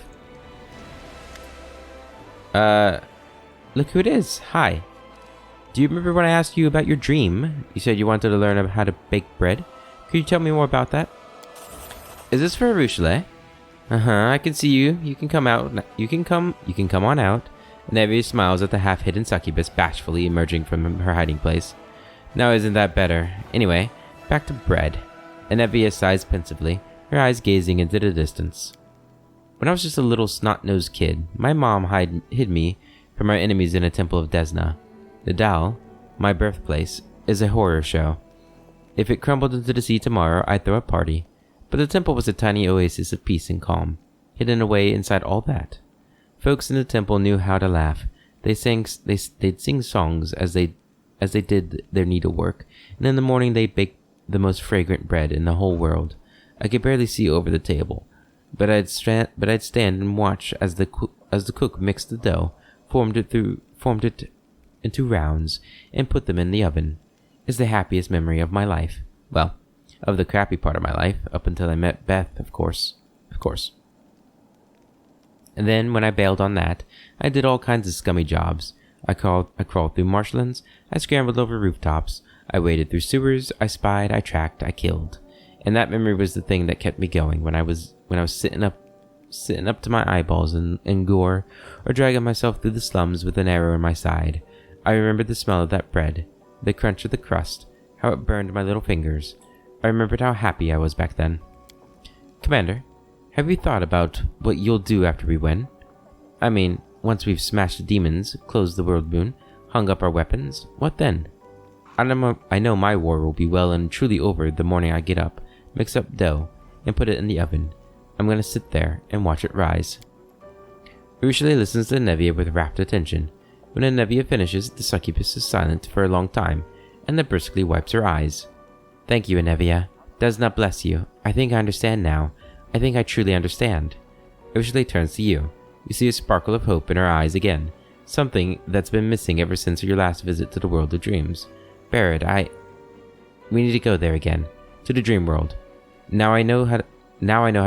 Look who it is. Hi. Do you remember when I asked you about your dream? You said you wanted to learn how to bake bread. Could you tell me more about that? Is this for Ruchelet? Uh-huh, I can see you. You can come out. You can come on out. Nevia smiles at the half-hidden succubus bashfully emerging from her hiding place. Now isn't that better? Anyway, back to bread. Nevia sighs pensively, her eyes gazing into the distance. When I was just a little snot-nosed kid, my mom hid me from our enemies in a temple of Desna. The Dal, my birthplace, is a horror show. If it crumbled into the sea tomorrow, I'd throw a party. But the temple was a tiny oasis of peace and calm, hidden away inside all that. Folks in the temple knew how to laugh. They'd sing songs as they did their needlework, and in the morning they baked the most fragrant bread in the whole world. I could barely see over the table, but I'd stand and watch as the cook mixed the dough, formed it into rounds, and put them in the oven. It's the happiest memory of my life. Well, of the crappy part of my life, up until I met Beth, of course. And then, when I bailed on that, I did all kinds of scummy jobs. I crawled through marshlands, I scrambled over rooftops, I waded through sewers, I spied, I tracked, I killed. And that memory was the thing that kept me going when I was sitting up to my eyeballs in gore, or dragging myself through the slums with an arrow in my side. I remembered the smell of that bread, the crunch of the crust, how it burned my little fingers. I remembered how happy I was back then. Commander, have you thought about what you'll do after we win? I mean, once we've smashed the demons, closed the world moon, hung up our weapons, what then? I know my war will be well and truly over the morning I get up, mix up dough, and put it in the oven. I'm gonna sit there and watch it rise. Usually listens to Nevia with rapt attention. When Nevia finishes, the succubus is silent for a long time, and then briskly wipes her eyes. Thank you, Nevia. Desna bless you. I think I understand now. I think I truly understand. Usually turns to you. You see a sparkle of hope in her eyes again. Something that's been missing ever since your last visit to the world of dreams. Barrett, we need to go there again. To the dream world. Now I know how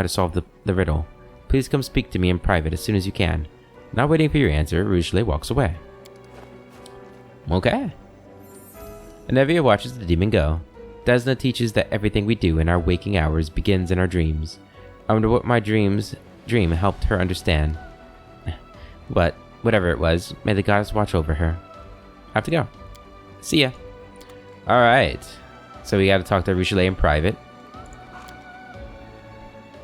to solve the riddle. Please come speak to me in private as soon as you can. Not waiting for your answer, Rougelet walks away. Okay. Nevia watches the demon go. Desna teaches that everything we do in our waking hours begins in our dreams. I wonder what my dream helped her understand. But, whatever it was, may the goddess watch over her. I have to go. See ya. Alright. So we gotta talk to Rougelet in private.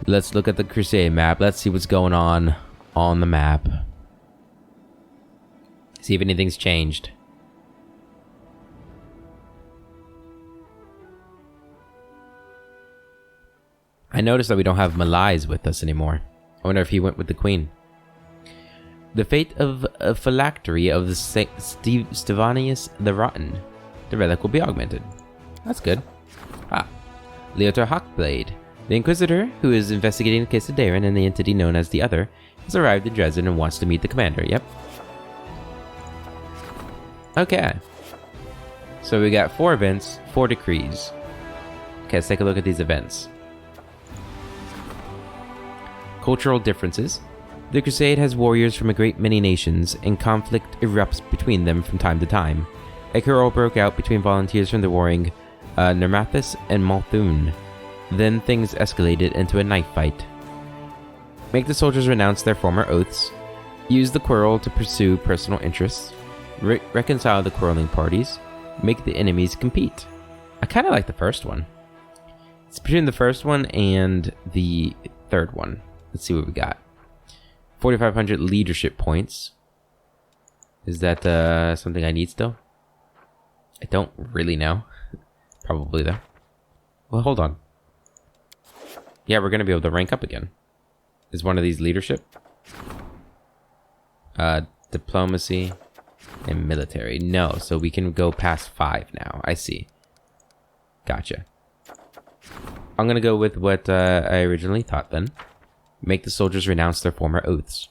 Let's look at the Crusade map. Let's see what's going on the map. See if anything's changed. I noticed that we don't have Malais with us anymore. I wonder if he went with the Queen. The fate of a phylactery of the Stevanius the Rotten. The relic will be augmented. That's good. Ah, Leotar Hawkblade. The Inquisitor, who is investigating the case of Darren and the entity known as the Other, has arrived in Dresden and wants to meet the commander. Yep. Okay. So we got 4 events, 4 decrees. Okay, let's take a look at these events. Cultural differences. The Crusade has warriors from a great many nations, and conflict erupts between them from time to time. A quarrel broke out between volunteers from the warring Nermathus and Malthun. Then things escalated into a knife fight. Make the soldiers renounce their former oaths. Use the quarrel to pursue personal interests. Reconcile the quarreling parties. Make the enemies compete. I kind of like the first one. It's between the first one and the third one. Let's see what we got. 4,500 leadership points. Is that something I need still? I don't really know. Probably though. Well, hold on. Yeah, we're gonna be able to rank up again. Is one of these leadership? Diplomacy and military. No, so we can go past 5 now. I see. Gotcha. I'm gonna go with what I originally thought then. Make the soldiers renounce their former oaths.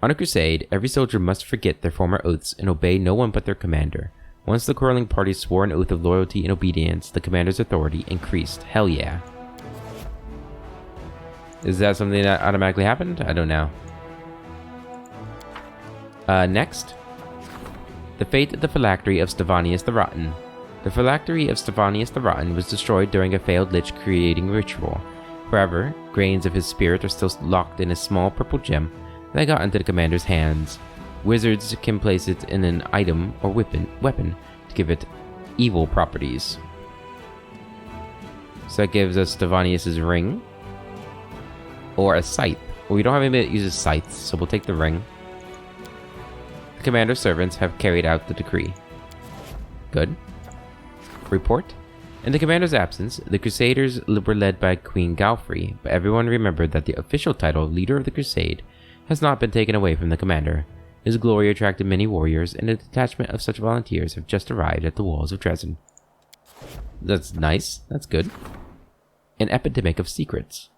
On a crusade, every soldier must forget their former oaths and obey no one but their commander. Once the quarreling parties swore an oath of loyalty and obedience, the commander's authority increased. Hell yeah. Is that something that automatically happened? I don't know. Next. The fate of the phylactery of Stevanius the Rotten. The phylactery of Stevanius the Rotten was destroyed during a failed lich creating ritual. However, grains of his spirit are still locked in a small purple gem that got into the commander's hands. Wizards can place it in an item or weapon to give it evil properties. So that gives us Stevanius' ring. Or a scythe. Well, we don't have anybody that uses scythes, so we'll take the ring. The commander's servants have carried out the decree. Good. Report. In the commander's absence, the Crusaders were led by Queen Galfrey, but everyone remembered that the official title, Leader of the Crusade, has not been taken away from the commander. His glory attracted many warriors, and a detachment of such volunteers have just arrived at the walls of Dresden. That's nice. That's good. An epidemic of secrets.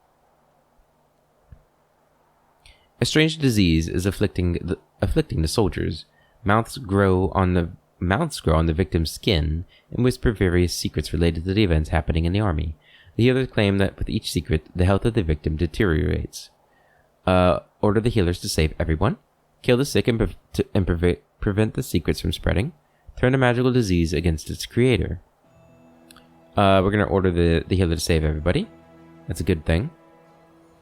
A strange disease is afflicting the soldiers. Mouths grow on the victim's skin and whisper various secrets related to the events happening in the army. The healers claim that with each secret, the health of the victim deteriorates. Order the healers to save everyone. Kill the sick and prevent the secrets from spreading. Turn a magical disease against its creator. We're going to order the healer to save everybody. That's a good thing.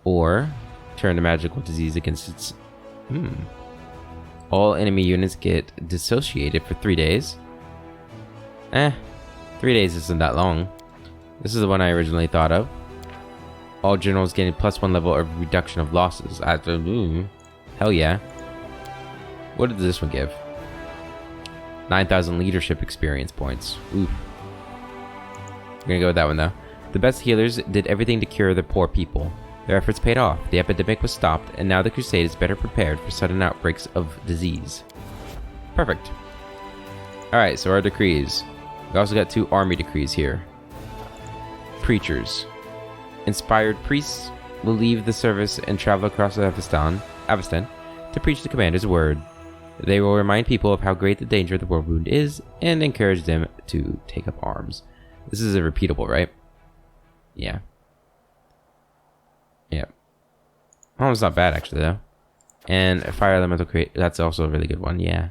Or turn a magical disease against its... All enemy units get dissociated for 3 days. 3 days isn't that long. This is the one I originally thought of. All generals getting +1 level of reduction of losses. Hell yeah. What did this one give? 9,000 leadership experience points. Oof. We're gonna go with that one though. The best healers did everything to cure the poor people. Their efforts paid off. The epidemic was stopped, and now the crusade is better prepared for sudden outbreaks of disease. Perfect. Alright, so our decrees. We also got 2 army decrees here. Preachers. Inspired priests will leave the service and travel across Avestan to preach the commander's word. They will remind people of how great the danger of the world wound is and encourage them to take up arms. This is a repeatable, right? Yeah. Yep. Oh, it's not bad actually though. And a fire elemental create, that's also a really good one, yeah.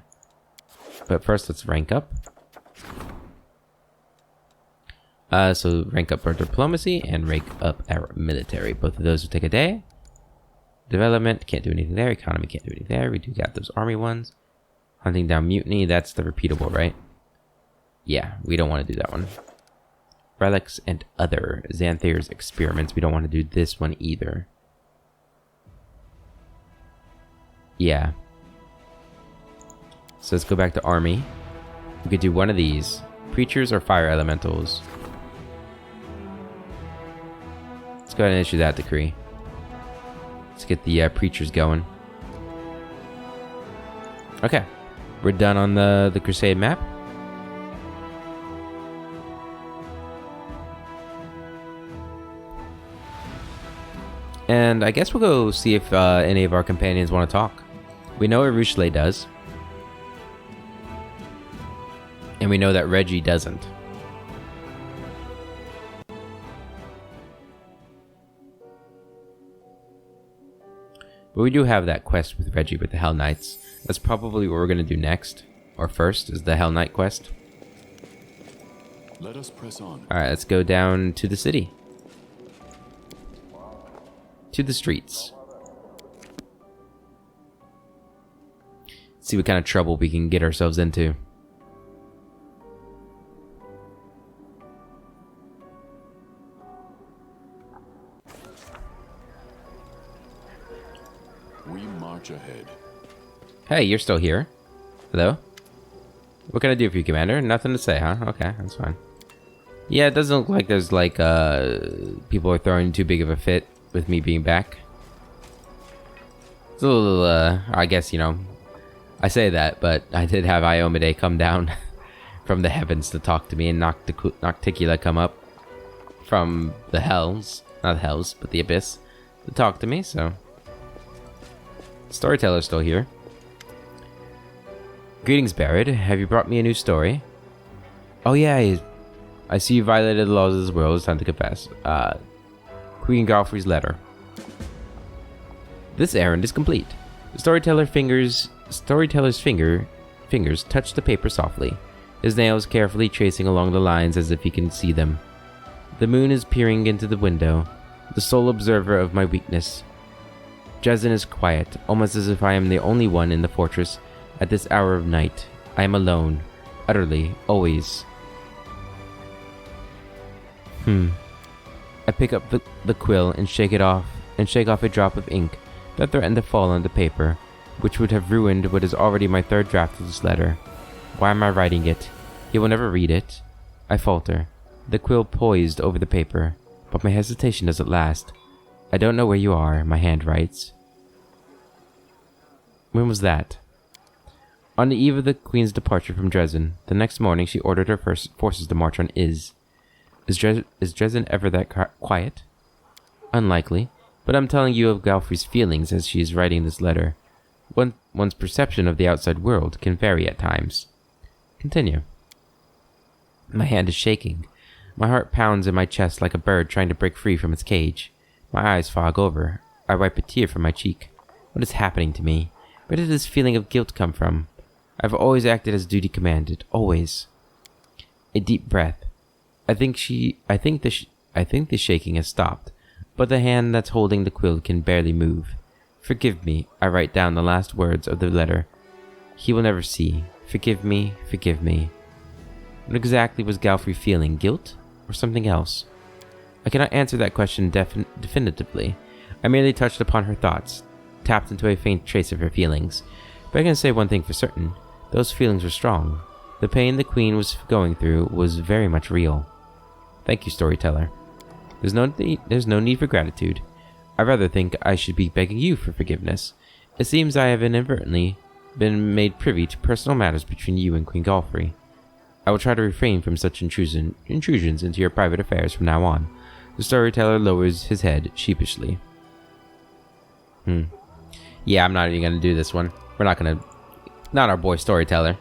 But first let's rank up. So rank up our diplomacy and rank up our military. Both of those will take a day. Development, can't do anything there. Economy, can't do anything there. We do got those army ones. Hunting down mutiny, that's the repeatable, right? Yeah, we don't want to do that one. Relics and other. Xanthir's experiments, we don't want to do this one either. Yeah. So let's go back to army. We could do one of these. Preachers or fire elementals. Let's go ahead and issue that decree. Let's get the preachers going. Okay. We're done on the crusade map. And I guess we'll go see if any of our companions want to talk. We know what Ruchelet does. And we know that Reggie doesn't. But we do have that quest with Reggie with the Hell Knights. That's probably what we're going to do next. Or first is the Hell Knight quest. Let us press on. Alright, let's go down to the city. To the streets. See what kind of trouble we can get ourselves into. We march ahead. Hey, you're still here. Hello? What can I do for you, Commander? Nothing to say, huh? Okay, that's fine. Yeah, it doesn't look like there's like people are throwing too big of a fit with me being back. It's a little I guess, you know, I say that, but I did have Iomade come down from the heavens to talk to me, and Nocticula come up from the hells, not the hells, but the abyss, to talk to me, so Storyteller's still here. Greetings, Barrett. Have you brought me a new story? Oh yeah, I see you violated the laws of this world. It's time to confess. Queen Galfrey's letter. This errand is complete. The storyteller's fingers touch the paper softly, his nails carefully tracing along the lines as if he can see them. The moon is peering into the window, the sole observer of my weakness. Dresden is quiet, almost as if I am the only one in the fortress at this hour of night. I am alone, utterly, always. I pick up the quill and shake off a drop of ink that threatened to fall on the paper, which would have ruined what is already my third draft of this letter. Why am I writing it? He will never read it. I falter, the quill poised over the paper, but my hesitation doesn't last. I don't know where you are, my hand writes. When was that? On the eve of the Queen's departure from Dresden, the next morning she ordered her forces to march on Is. Is Dresden ever that quiet? Unlikely, but I'm telling you of Galfrey's feelings as she is writing this letter. One's perception of the outside world can vary at times. Continue. My hand is shaking. My heart pounds in my chest like a bird trying to break free from its cage. My eyes fog over. I wipe a tear from my cheek. What is happening to me? Where did this feeling of guilt come from? I've always acted as duty commanded. Always. A deep breath. I think the shaking has stopped, but the hand that's holding the quill can barely move. Forgive me. I write down the last words of the letter. He will never see. Forgive me. Forgive me. What exactly was Galfrey feeling? Guilt? Or something else? I cannot answer that question definitively. I merely touched upon her thoughts, tapped into a faint trace of her feelings. But I can say one thing for certain. Those feelings were strong. The pain the Queen was going through was very much real. Thank you, Storyteller. There's no need for gratitude. I rather think I should be begging you for forgiveness. It seems I have inadvertently been made privy to personal matters between you and Queen Galfrey. I will try to refrain from such intrusions into your private affairs from now on. The storyteller lowers his head sheepishly. Yeah, I'm not even going to do this one. We're not going to... Not our boy storyteller.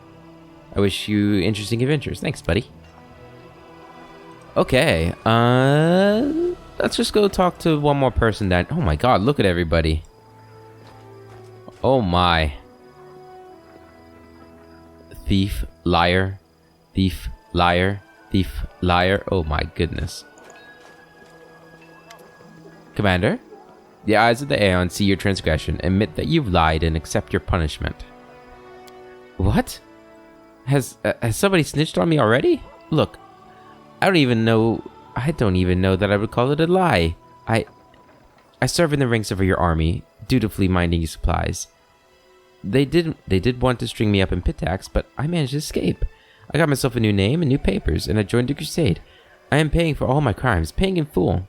I wish you interesting adventures. Thanks, buddy. Okay, let's just go talk to one more person that... Oh my god, look at everybody. Oh my. Thief, liar, thief, liar, thief, liar. Oh my goodness. Commander, the eyes of the Aeon see your transgression, admit that you've lied, and accept your punishment. What? Has somebody snitched on me already? Look, I don't even know that I would call it a lie. I serve in the ranks of your army, dutifully minding your supplies. They did want to string me up in pit tax, but I managed to escape. I got myself a new name and new papers, and I joined the crusade. I am paying for all my crimes, paying in full.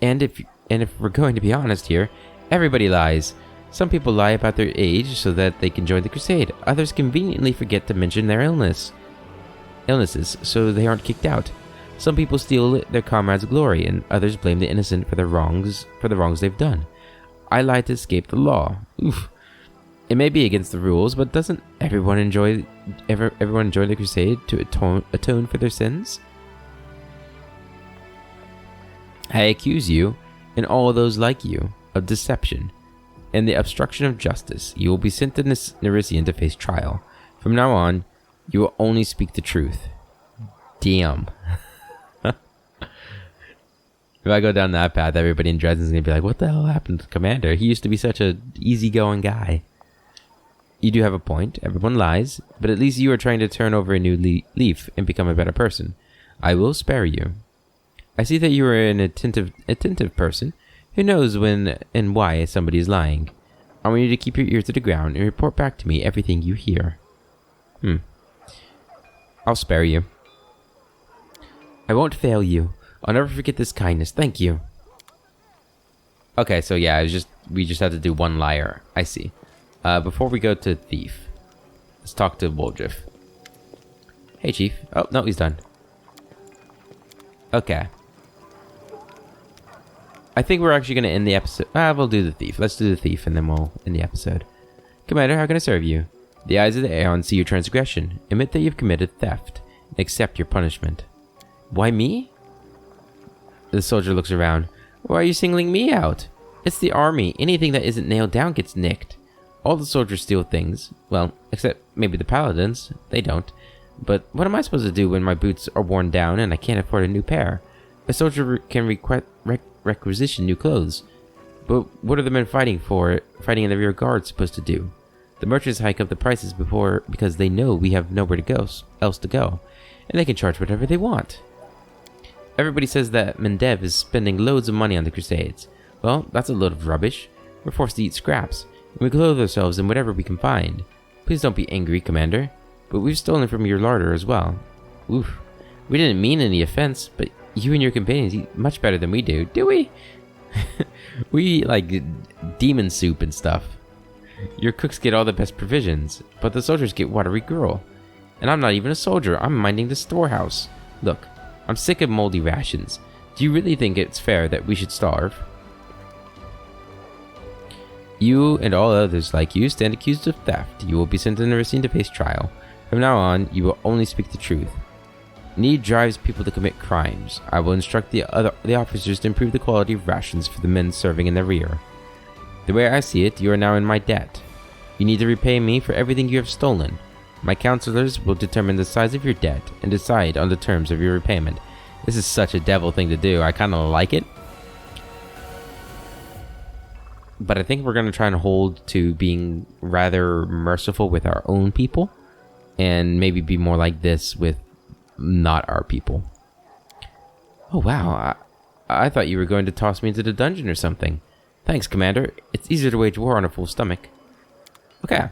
And if we're going to be honest here, everybody lies. Some people lie about their age so that they can join the crusade. Others conveniently forget to mention their illnesses so they aren't kicked out. Some people steal their comrades' glory, and others blame the innocent for the wrongs they've done. I lie to escape the law. Oof. It may be against the rules, but doesn't everyone enjoy the crusade to atone for their sins? I accuse you, and all those like you, of deception and the obstruction of justice. You will be sent to Nerisian to face trial. From now on, you will only speak the truth. Damn. If I go down that path, everybody in Dresden's gonna be like, what the hell happened to the Commander? He used to be such a easygoing guy. You do have a point. Everyone lies, but at least you are trying to turn over a new leaf and become a better person. I will spare you. I see that you are an attentive person who knows when and why somebody is lying. I want you to keep your ear to the ground and report back to me everything you hear. I'll spare you. I won't fail you. I'll never forget this kindness. Thank you. Okay, so yeah, we just had to do one liar. I see. Before we go to Thief, let's talk to Woldriff. Hey, Chief. Oh, no, he's done. Okay. I think we're actually going to end the episode. We'll do the Thief. Let's do the Thief, and then we'll end the episode. Commander, how can I serve you? The eyes of the Aeon see your transgression. Admit that you've committed theft, and accept your punishment. Why me? The soldier looks around. Why are you singling me out? It's the army. Anything that isn't nailed down gets nicked. All the soldiers steal things. Well, except maybe the paladins. They don't. But what am I supposed to do when my boots are worn down and I can't afford a new pair? A soldier can requisition new clothes. But what are the men fighting in the rear guard supposed to do? The merchants hike up the prices because they know we have nowhere else to go. And they can charge whatever they want. Everybody says that Mendev is spending loads of money on the Crusades. Well, that's a load of rubbish. We're forced to eat scraps, and we clothe ourselves in whatever we can find. Please don't be angry, Commander, but we've stolen from your larder as well. Oof. We didn't mean any offense, but you and your companions eat much better than we do we? We eat like demon soup and stuff. Your cooks get all the best provisions, but the soldiers get watery gruel. And I'm not even a soldier, I'm minding the storehouse. Look, I'm sick of moldy rations. Do you really think it's fair that we should starve? You and all others like you stand accused of theft. You will be sent to Nerisian to face trial. From now on, you will only speak the truth. Need drives people to commit crimes. I will instruct the officers to improve the quality of rations for the men serving in the rear. The way I see it, you are now in my debt. You need to repay me for everything you have stolen. My counselors will determine the size of your debt and decide on the terms of your repayment. This is such a devil thing to do. I kind of like it. But I think we're going to try and hold to being rather merciful with our own people. And maybe be more like this with not our people. Oh, wow. I thought you were going to toss me into the dungeon or something. Thanks, Commander. It's easier to wage war on a full stomach. Okay.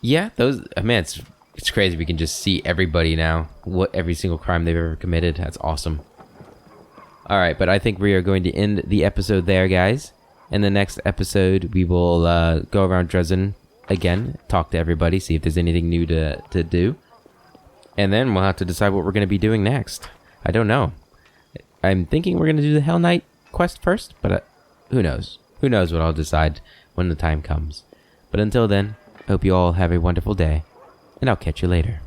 Yeah, man, it's crazy. We can just see everybody now. What every single crime they've ever committed. That's awesome. All right, but I think we are going to end the episode there, guys. In the next episode, we will go around Dresden again, talk to everybody, see if there's anything new to do. And then we'll have to decide what we're going to be doing next. I don't know. I'm thinking we're going to do the Hell Knight quest first, but who knows? Who knows what I'll decide when the time comes. But until then, I hope you all have a wonderful day, and I'll catch you later.